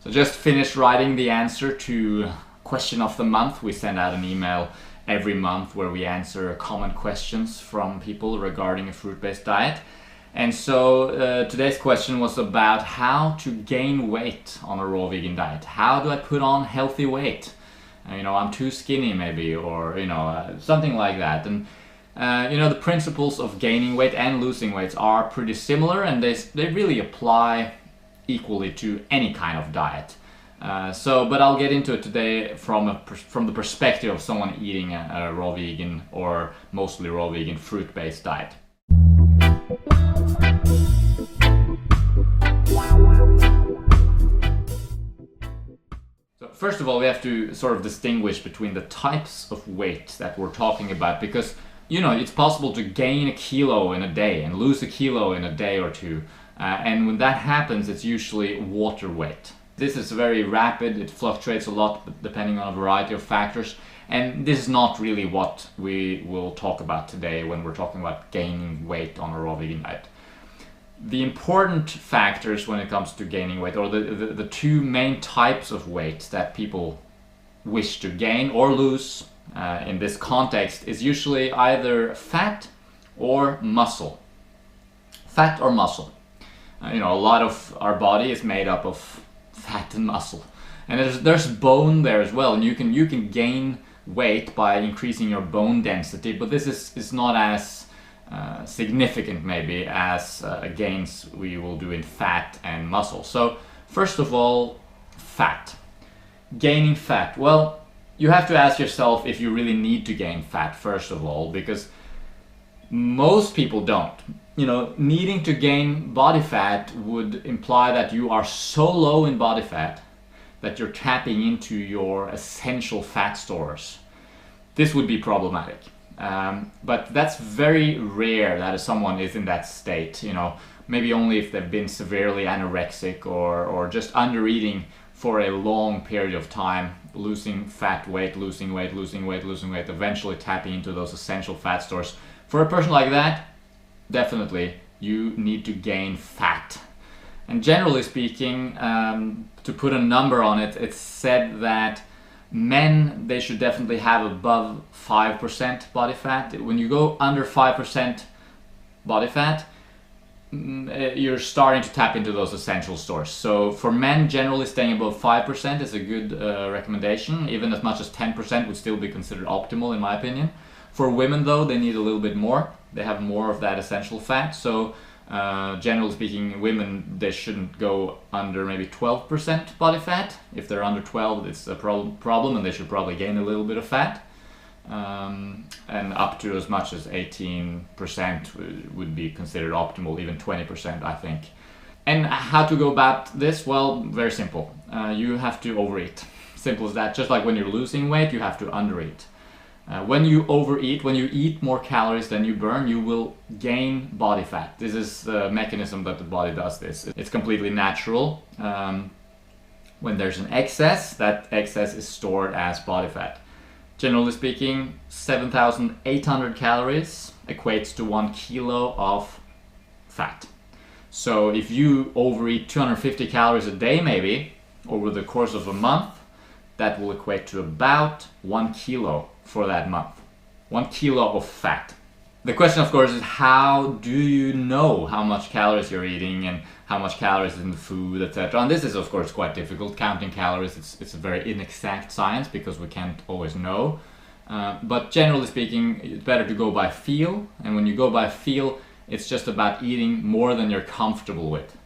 So just finished writing the answer to question of the month. We send out an email every month where we answer common questions from people regarding a fruit-based diet. And so today's question was about how to gain weight on a raw vegan diet. How do I put on healthy weight? I'm too skinny maybe, or something like that. And the principles of gaining weight and losing weight are pretty similar, and they really apply equally to any kind of diet. But I'll get into it today from the perspective of someone eating a raw vegan or mostly raw vegan fruit-based diet. So first of all, we have to sort of distinguish between the types of weight that we're talking about, because it's possible to gain a kilo in a day and lose a kilo in a day or two. And when that happens, it's usually water weight. This is very rapid, it fluctuates a lot depending on a variety of factors. And this is not really what we will talk about today when we're talking about gaining weight on a raw vegan diet. The important factors when it comes to gaining weight, or the two main types of weight that people wish to gain or lose in this context, is usually either fat or muscle. Fat or muscle. A lot of our body is made up of fat and muscle, and there's bone there as well, and you can gain weight by increasing your bone density, but this is not as significant maybe as gains we will do in fat and muscle. So first of all, fat. Gaining fat. Well, you have to ask yourself if you really need to gain fat first of all, because most people don't. Needing to gain body fat would imply that you are so low in body fat that you're tapping into your essential fat stores. This would be problematic. But that's very rare that someone is in that state. Maybe only if they've been severely anorexic or just under-eating for a long period of time, losing weight, eventually tapping into those essential fat stores. For a person like that, definitely you need to gain fat. And generally speaking, to put a number on it, it's said that men, they should definitely have above 5% body fat. When you go under 5% body fat, you're starting to tap into those essential stores. So for men, generally staying above 5% is a good recommendation. Even as much as 10% would still be considered optimal in my opinion. For women though, they need a little bit more. They have more of that essential fat. So generally speaking, women, they shouldn't go under maybe 12% body fat. If they're under 12, it's a problem, and they should probably gain a little bit of fat. And up to as much as 18% would be considered optimal, even 20% I think. And how to go about this? Well, very simple. You have to overeat. Simple as that. Just like when you're losing weight, you have to undereat. When you overeat, when you eat more calories than you burn, you will gain body fat. This is the mechanism that the body does this. It's completely natural. When there's an excess, that excess is stored as body fat. Generally speaking, 7,800 calories equates to 1 kilo of fat. So if you overeat 250 calories a day maybe, over the course of a month, that will equate to about 1 kilo for that month. 1 kilo of fat. The question of course is, how do you know how much calories you're eating and how much calories is in the food, etc. And this is of course quite difficult. Counting calories, it's a very inexact science because we can't always know. But generally speaking, it's better to go by feel. And when you go by feel, it's just about eating more than you're comfortable with.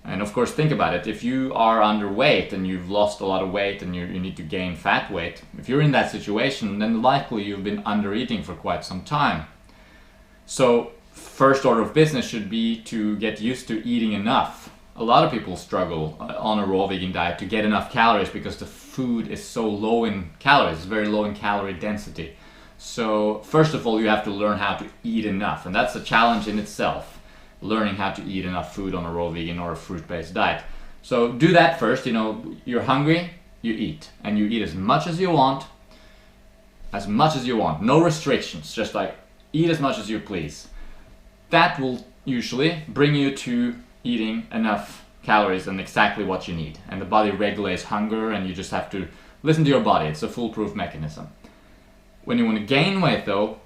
And of course, think about it. If you are underweight and you've lost a lot of weight and you need to gain fat weight, if you're in that situation, then likely you've been under-eating for quite some time. So first order of business should be to get used to eating enough. A lot of people struggle on a raw vegan diet to get enough calories because the food is so low in calories. It's very low in calorie density. So first of all, you have to learn how to eat enough, and that's a challenge in itself. Learning how to eat enough food on a raw vegan or a fruit-based diet. So do that first. You're hungry, you eat, and you eat as much as you want. No restrictions, just like eat as much as you please. That will usually bring you to eating enough calories and exactly what you need. And the body regulates hunger, and you just have to listen to your body. It's a foolproof mechanism. When you want to gain weight though,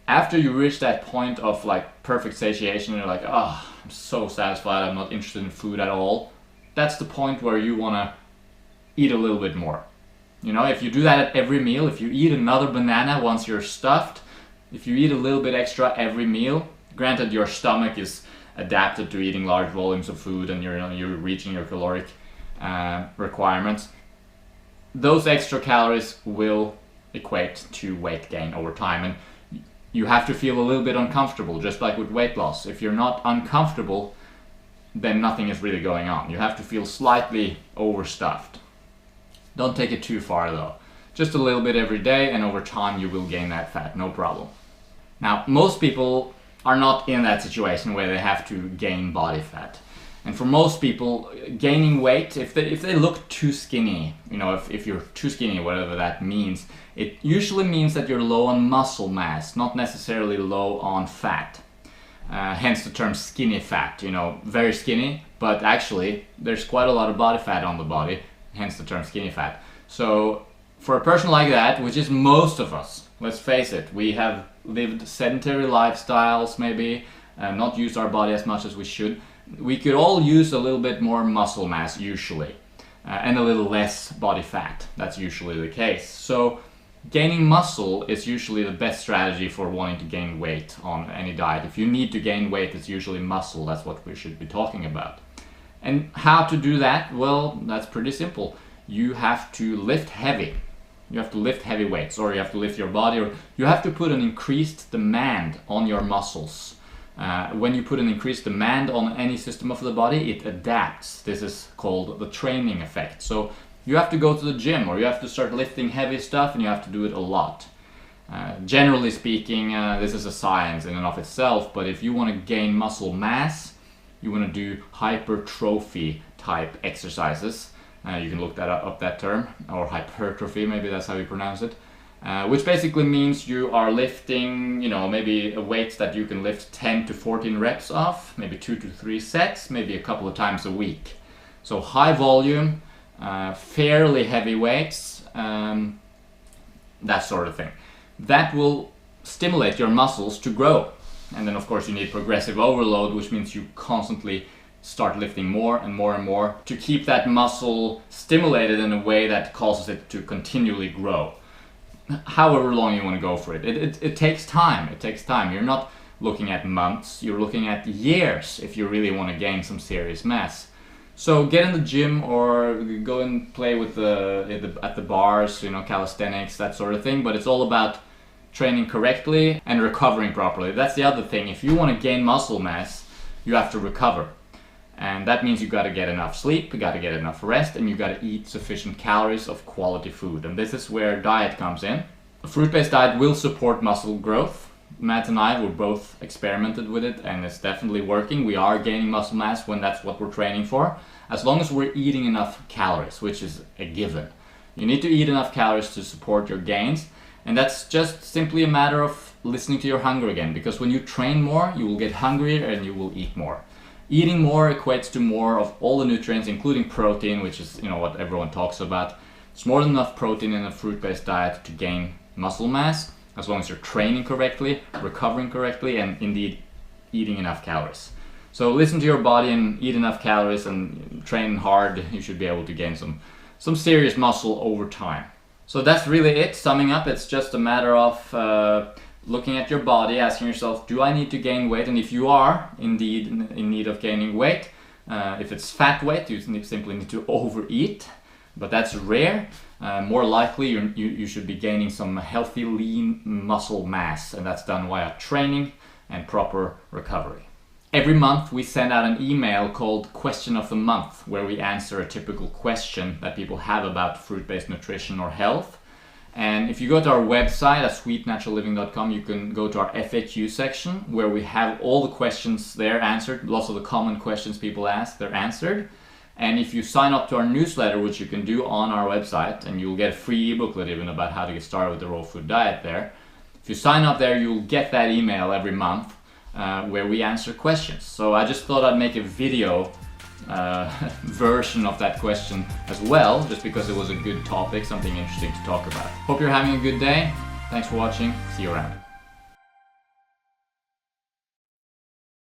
after you reach that point of like perfect satiation, you're like, oh, I'm so satisfied, I'm not interested in food at all. That's the point where you want to eat a little bit more. You know, if you do that at every meal, if you eat another banana once you're stuffed, if you eat a little bit extra every meal, granted your stomach is adapted to eating large volumes of food and you're reaching your caloric requirements, those extra calories will equate to weight gain over time. And you have to feel a little bit uncomfortable, just like with weight loss. If you're not uncomfortable, then nothing is really going on. You have to feel slightly overstuffed. Don't take it too far though. Just a little bit every day, and over time you will gain that fat, no problem. Now, most people are not in that situation where they have to gain body fat. And for most people, gaining weight, if they look too skinny, you know, if you're too skinny, whatever that means, it usually means that you're low on muscle mass, not necessarily low on fat. Hence the term skinny fat, you know, very skinny, but actually there's quite a lot of body fat on the body, hence the term skinny fat. So for a person like that, which is most of us, let's face it, we have lived sedentary lifestyles maybe, not used our body as much as we should. We could all use a little bit more muscle mass usually, and a little less body fat. That's usually the case. So gaining muscle is usually the best strategy for wanting to gain weight on any diet. If you need to gain weight, it's usually muscle. That's what we should be talking about. And how to do that? Well, that's pretty simple. You have to lift heavy. You have to lift heavy weights, or you have to lift your body, or you have to put an increased demand on your muscles. When you put an increased demand on any system of the body, it adapts. This is called the training effect. So you have to go to the gym, or you have to start lifting heavy stuff, and you have to do it a lot. Generally speaking, this is a science in and of itself, but if you want to gain muscle mass, you want to do hypertrophy type exercises. You can look that up, that term, or hypertrophy, maybe that's how you pronounce it. Which basically means you are lifting, you know, maybe weights that you can lift 10 to 14 reps of, maybe 2 to 3 sets, maybe a couple of times a week. So high volume, fairly heavy weights, that sort of thing. That will stimulate your muscles to grow. And then of course you need progressive overload, which means you constantly start lifting more and more and more to keep that muscle stimulated in a way that causes it to continually grow. However long you want to go for it. It takes time. It takes time. You're not looking at months, you're looking at years if you really want to gain some serious mass. So get in the gym or go and play with at the bars, you know, calisthenics, that sort of thing, but it's all about training correctly and recovering properly. That's the other thing. If you want to gain muscle mass, you have to recover. And that means you got to get enough sleep, you got to get enough rest, and you got to eat sufficient calories of quality food. And this is where diet comes in. A fruit-based diet will support muscle growth. Matt and I were both experimented with it, and it's definitely working. We are gaining muscle mass when that's what we're training for, as long as we're eating enough calories, which is a given. You need to eat enough calories to support your gains, and that's just simply a matter of listening to your hunger again, because when you train more, you will get hungrier and you will eat more. Eating more equates to more of all the nutrients, including protein, which is, you know, what everyone talks about. It's more than enough protein in a fruit-based diet to gain muscle mass, as long as you're training correctly, recovering correctly, and indeed eating enough calories. So listen to your body and eat enough calories and train hard. You should be able to gain some serious muscle over time. So that's really it. Summing up, it's just a matter of looking at your body, asking yourself, do I need to gain weight? And if you are indeed in need of gaining weight, if it's fat weight, you simply need to overeat, but that's rare. More likely you should be gaining some healthy lean muscle mass, and that's done via training and proper recovery. Every month we send out an email called Question of the Month, where we answer a typical question that people have about fruit-based nutrition or health. And if you go to our website at sweetnaturalliving.com, you can go to our FAQ section where we have all the questions there answered. Lots of the common questions people ask, they're answered. And if you sign up to our newsletter, which you can do on our website, and you'll get a free ebooklet even about how to get started with the raw food diet there. If you sign up there, you'll get that email every month where we answer questions. So I just thought I'd make a video version of that question as well, just because it was a good topic, something interesting to talk about. Hope you're having a good day. Thanks for watching. See you around.